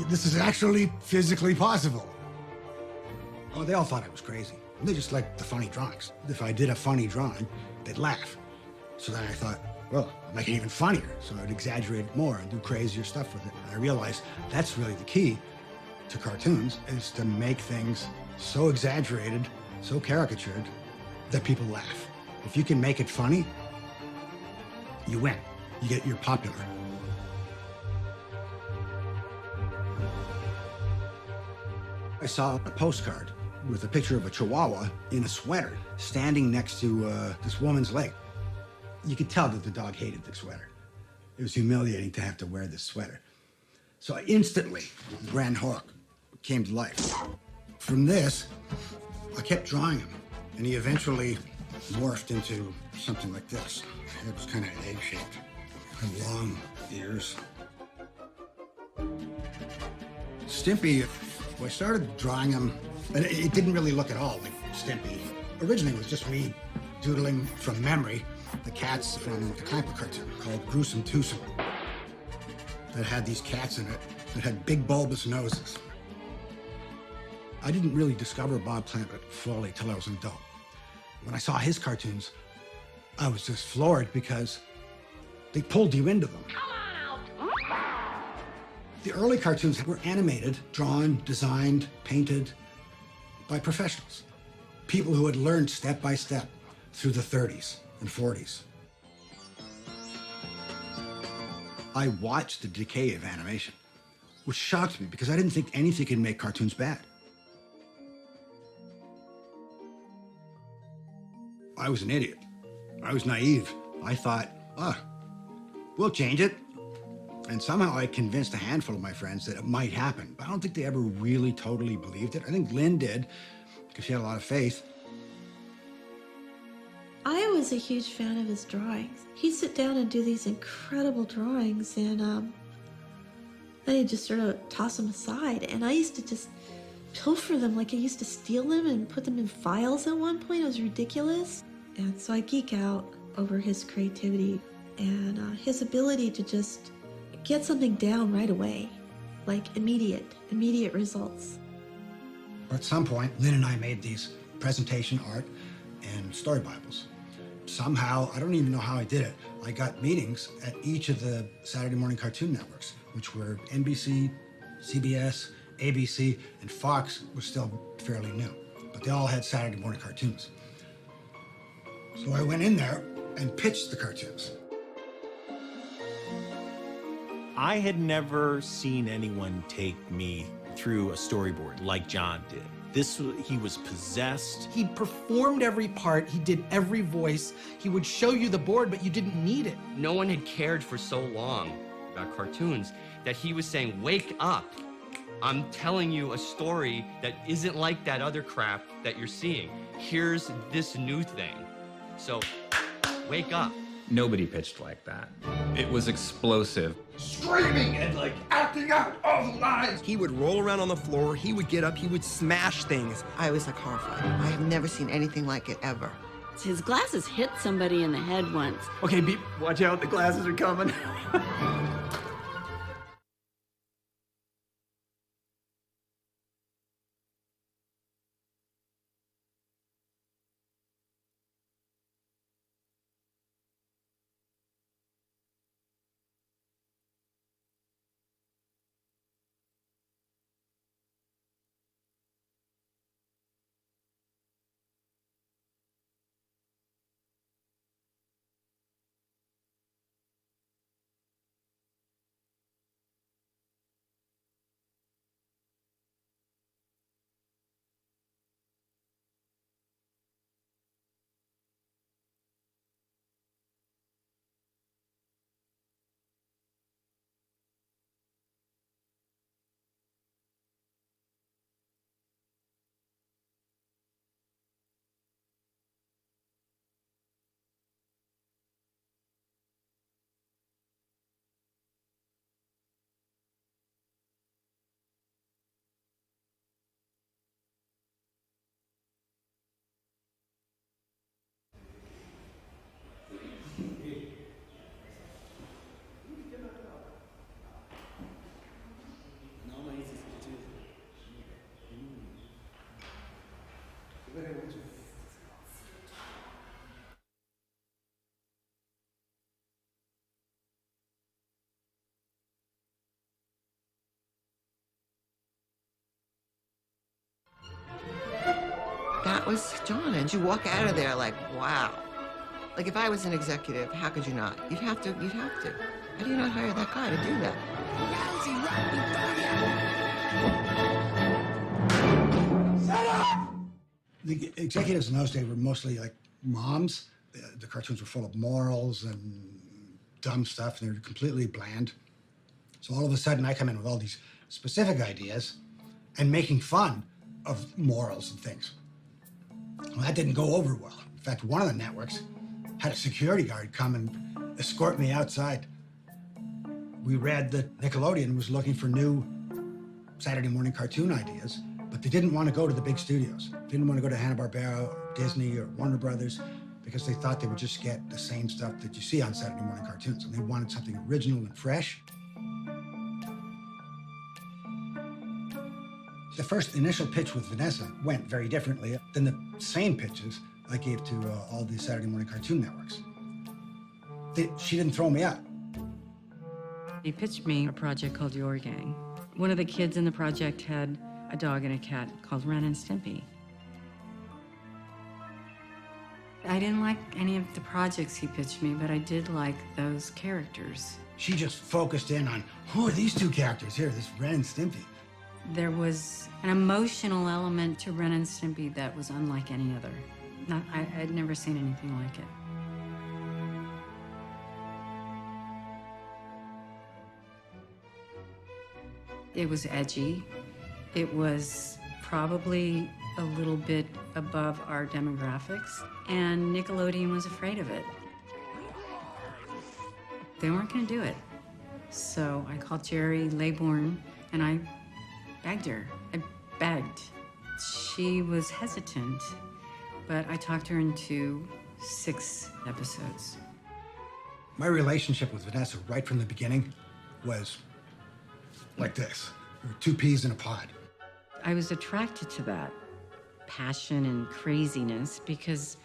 This is actually physically possible. Oh, they all thought I was crazy. They just liked the funny drawings. If I did a funny drawing, they'd laugh. So then I thought, well, I'll make it even funnier. So I'd exaggerate it more and do crazier stuff with it. And I realized that's really the key to cartoons, is to make things so exaggerated, so caricatured, that people laugh. If you can make it funny, you win. You're popular. I saw a postcard with a picture of a Chihuahua in a sweater standing next to this woman's leg. You could tell that the dog hated the sweater. It was humiliating to have to wear this sweater. So instantly, Grand Hawk came to life. From this, I kept drawing him, and he eventually morphed into something like this. It was kind of egg-shaped, had long ears. Stimpy, I started drawing him, and it didn't really look at all like Stimpy. Originally, it was just me doodling from memory the cats from the comic book cartoon called Gruesome Twosome that had these cats in it that had big bulbous noses. I didn't really discover Bob Clampett fully till I was an adult. When I saw his cartoons, I was just floored because they pulled you into them. The early cartoons were animated, drawn, designed, painted by professionals. People who had learned step by step through the 30s and 40s. I watched the decay of animation, which shocked me because I didn't think anything could make cartoons bad. I was an idiot. I was naive. I thought, we'll change it. And somehow I convinced a handful of my friends that it might happen. But I don't think they ever really totally believed it. I think Lynn did, because she had a lot of faith. I was a huge fan of his drawings. He'd sit down and do these incredible drawings, and then he'd just sort of toss them aside. And I used to just pilfer them, like I used to steal them and put them in files at one point. It was ridiculous. And so I geek out over his creativity and his ability to just get something down right away, like immediate results. At some point, Lynn and I made these presentation art and story Bibles. Somehow, I don't even know how I did it, I got meetings at each of the Saturday morning cartoon networks, which were NBC, CBS, ABC, and Fox was still fairly new, but they all had Saturday morning cartoons. So I went in there and pitched the cartoons. I had never seen anyone take me through a storyboard like John did. He was possessed. He performed every part, he did every voice. He would show you the board, but you didn't need it. No one had cared for so long about cartoons that he was saying, wake up. I'm telling you a story that isn't like that other crap that you're seeing. Here's this new thing. So, wake up. Nobody pitched like that. It was explosive. Screaming and acting out all the lines. He would roll around on the floor, he would get up, he would smash things. I was horrified. I have never seen anything like it ever. His glasses hit somebody in the head once. Okay, Beep, watch out, the glasses are coming. that was John. And you walk out of there like, wow. Like if I was an executive, how could you not? You'd have to. How do you not hire that guy to do that? The executives in those days were mostly like moms. The cartoons were full of morals and dumb stuff, and they were completely bland. So all of a sudden, I come in with all these specific ideas and making fun of morals and things. Well, that didn't go over well. In fact, one of the networks had a security guard come and escort me outside. We read that Nickelodeon was looking for new Saturday morning cartoon ideas, but they didn't want to go to the big studios. They didn't want to go to Hanna-Barbera, Disney, or Warner Brothers, because they thought they would just get the same stuff that you see on Saturday morning cartoons, and they wanted something original and fresh. The first initial pitch with Vanessa went very differently than the same pitches I gave to all the Saturday morning cartoon networks. She didn't throw me out. He pitched me a project called Your Gang. One of the kids in the project had a dog and a cat called Ren and Stimpy. I didn't like any of the projects he pitched me, but I did like those characters. She just focused in on, who are these two characters here, this Ren and Stimpy? There was an emotional element to Ren and Stimpy that was unlike any other. I'd never seen anything like it. It was edgy. It was probably a little bit above our demographics, and Nickelodeon was afraid of it. They weren't going to do it. So I called Jerry Laybourne, and I begged her. I begged. She was hesitant, but I talked her into 6 episodes. My relationship with Vanessa right from the beginning was like this. We were 2 peas in a pod. I was attracted to that passion and craziness because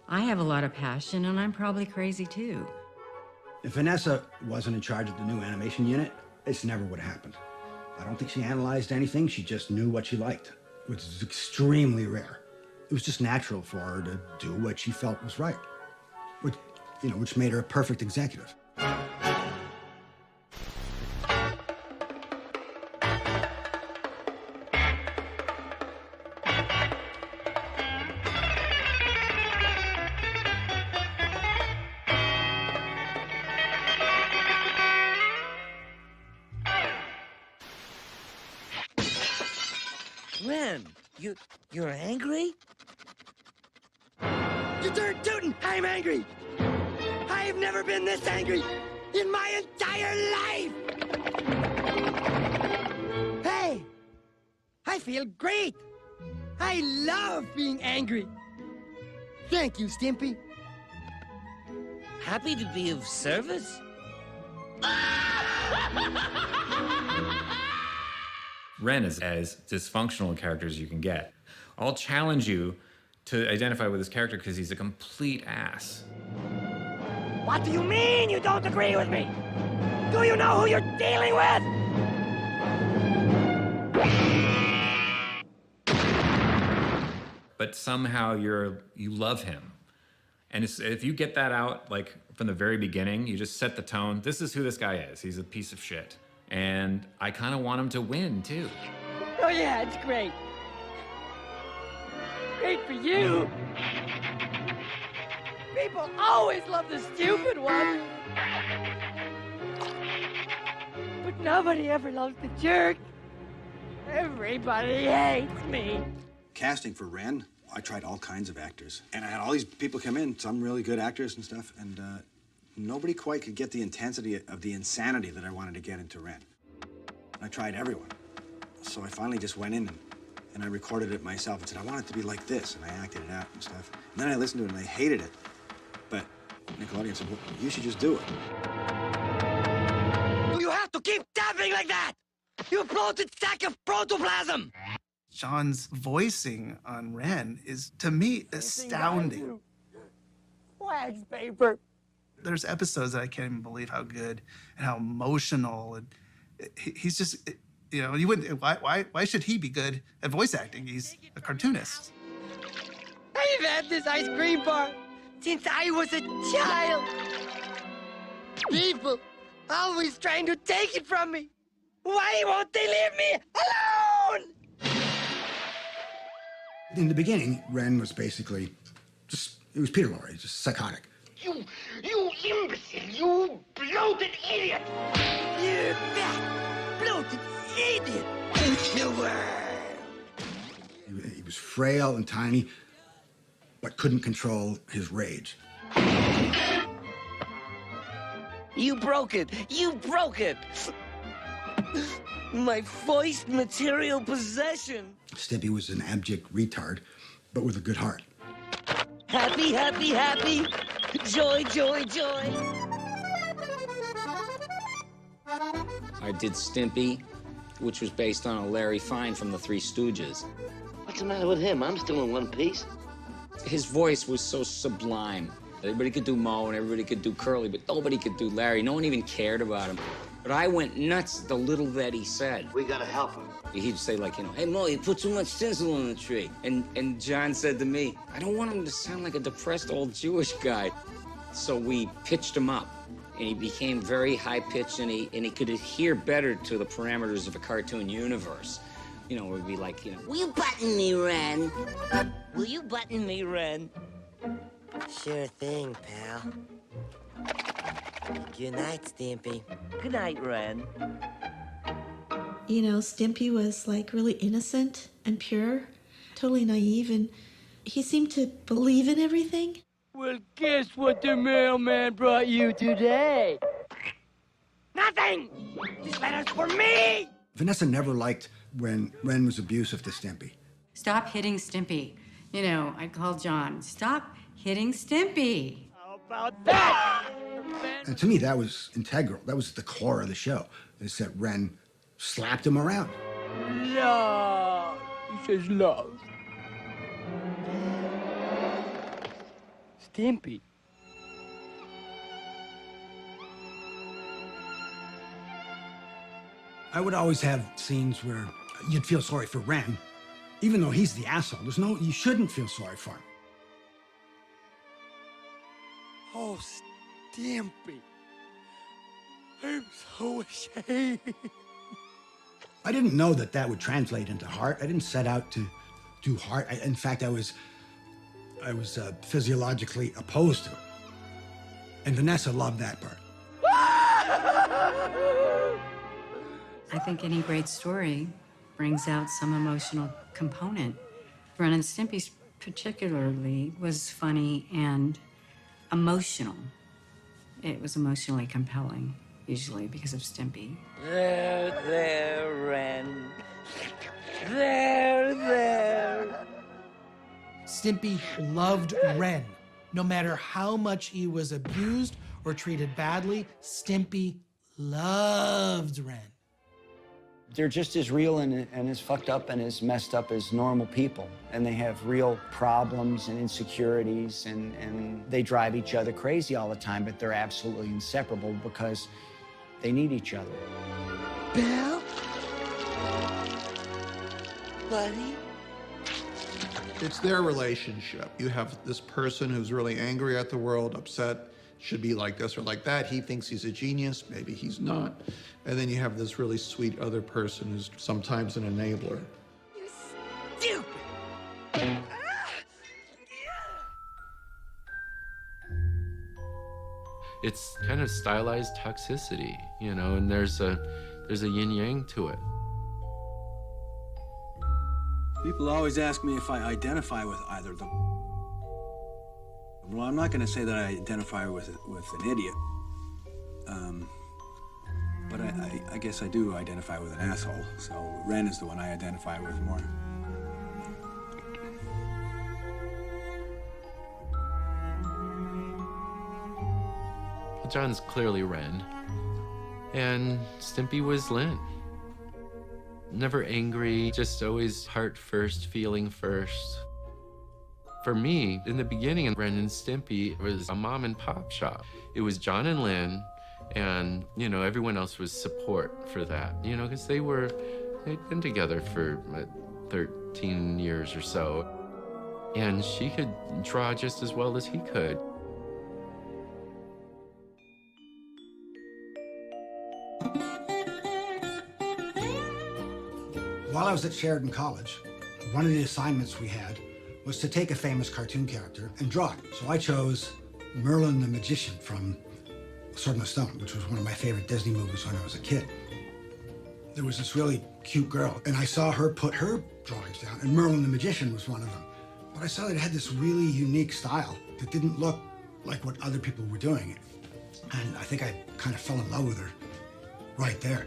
I have a lot of passion and I'm probably crazy too. If Vanessa wasn't in charge of the new animation unit, this never would have happened. I don't think she analyzed anything. She just knew what she liked, which is extremely rare. It was just natural for her to do what she felt was right, which made her a perfect executive. Ren, you're angry? You turned tootin'! I'm angry! I have never been this angry in my entire life! Hey! I feel great! I love being angry! Thank you, Stimpy. Happy to be of service? Ren is as dysfunctional a character as you can get. I'll challenge you to identify with this character because he's a complete ass. What do you mean you don't agree with me? Do you know who you're dealing with? But somehow you love him. And if you get that out like from the very beginning, you just set the tone. This is who this guy is. He's a piece of shit. And I kind of want him to win, too. Oh, yeah, it's great. Great for you. People always love the stupid one. But nobody ever loves the jerk. Everybody hates me. Casting for Ren, I tried all kinds of actors. And I had all these people come in, some really good actors and stuff, and nobody quite could get the intensity of the insanity that I wanted to get into Ren. I tried everyone. So I finally just went in and I recorded it myself and said, I want it to be like this, and I acted it out and stuff. And then I listened to it and I hated it. But Nickelodeon said, well, you should just do it. You have to keep tapping like that! You bloated sack of protoplasm! John's voicing on Ren is, to me, astounding. Wax paper. There's episodes that I can't even believe how good and how emotional, and he's just, you wouldn't, why should he be good at voice acting? He's a cartoonist. I've had this ice cream bar since I was a child. People always trying to take it from me. Why won't they leave me alone? In the beginning, Ren was basically it was Peter Lorre, just psychotic. You imbecile, you bloated idiot! You fat, bloated idiot! You were. He was frail and tiny, but couldn't control his rage. You broke it! You broke it! My voiced material possession! Stimpy was an abject retard, but with a good heart. Happy, happy, happy! Joy, joy, joy! I did Stimpy, which was based on a Larry Fine from the Three Stooges. What's the matter with him? I'm still in one piece. His voice was so sublime. Everybody could do Moe and everybody could do Curly, but nobody could do Larry. No one even cared about him. But I went nuts the little that he said. We gotta help him. He'd say, like, you know, hey, Moe, you put too much tinsel on the tree. And John said to me, I don't want him to sound like a depressed old Jewish guy. So we pitched him up, and he became very high-pitched, and he could adhere better to the parameters of a cartoon universe. You know, it would be like, you know, Will you button me, Ren? Will you button me, Ren? Sure thing, pal. Good night, Stimpy. Good night, Ren. You know, Stimpy was like really innocent and pure, totally naive, and he seemed to believe in everything. Well, guess what the mailman brought you today? Nothing! This letter's for me! Vanessa never liked when Ren was abusive to Stimpy. Stop hitting Stimpy. You know, I called John. Stop hitting Stimpy. How about that? And to me, that was integral. That was the core of the show. Is that Ren slapped him around. Love. He says love. Stimpy. I would always have scenes where you'd feel sorry for Ren, even though he's the asshole. You shouldn't feel sorry for him. Oh, Stimpy. I'm so ashamed. I didn't know that would translate into heart. I didn't set out to do heart. In fact, I was physiologically opposed to it. And Vanessa loved that part. I think any great story brings out some emotional component. Ren and Stimpy's particularly was funny and emotional. It was emotionally compelling, usually because of Stimpy. There, Ren. There. Stimpy loved Ren. No matter how much he was abused or treated badly, Stimpy loved Ren. They're just as real and as fucked up and as messed up as normal people. And they have real problems and insecurities, and they drive each other crazy all the time, but they're absolutely inseparable because they need each other. Bill? Buddy? It's their relationship. You have this person who's really angry at the world, upset, should be like this or like that. He thinks he's a genius, maybe he's not. And then you have this really sweet other person who's sometimes an enabler. Stupid! It's kind of stylized toxicity, you know, and there's a yin-yang to it. People always ask me if I identify with either of them. Well, I'm not going to say that I identify with an idiot. But I guess I do identify with an asshole. So Ren is the one I identify with more. John's clearly Ren, and Stimpy was Lynn. Never angry, just always heart first, feeling first. For me, in the beginning, Ren and Stimpy was a mom and pop shop. It was John and Lynn, and, you know, everyone else was support for that, you know, because they'd been together for 13 years or so. And she could draw just as well as he could. While I was at Sheridan College, one of the assignments we had was to take a famous cartoon character and draw it. So I chose Merlin the Magician from Sword in the Stone, which was one of my favorite Disney movies when I was a kid. There was this really cute girl, and I saw her put her drawings down, and Merlin the Magician was one of them. But I saw that it had this really unique style that didn't look like what other people were doing. And I think I kind of fell in love with her right there.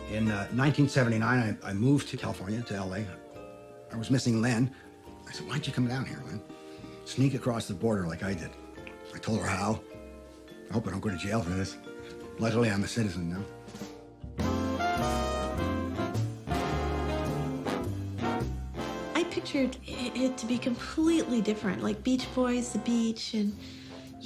In 1979, I moved to California, to LA. I was missing Len. I said, why don't you come down here, Len? Sneak across the border like I did. I told her how. I hope I don't go to jail for this. Luckily, I'm a citizen now. I pictured it to be completely different, like Beach Boys, the beach, and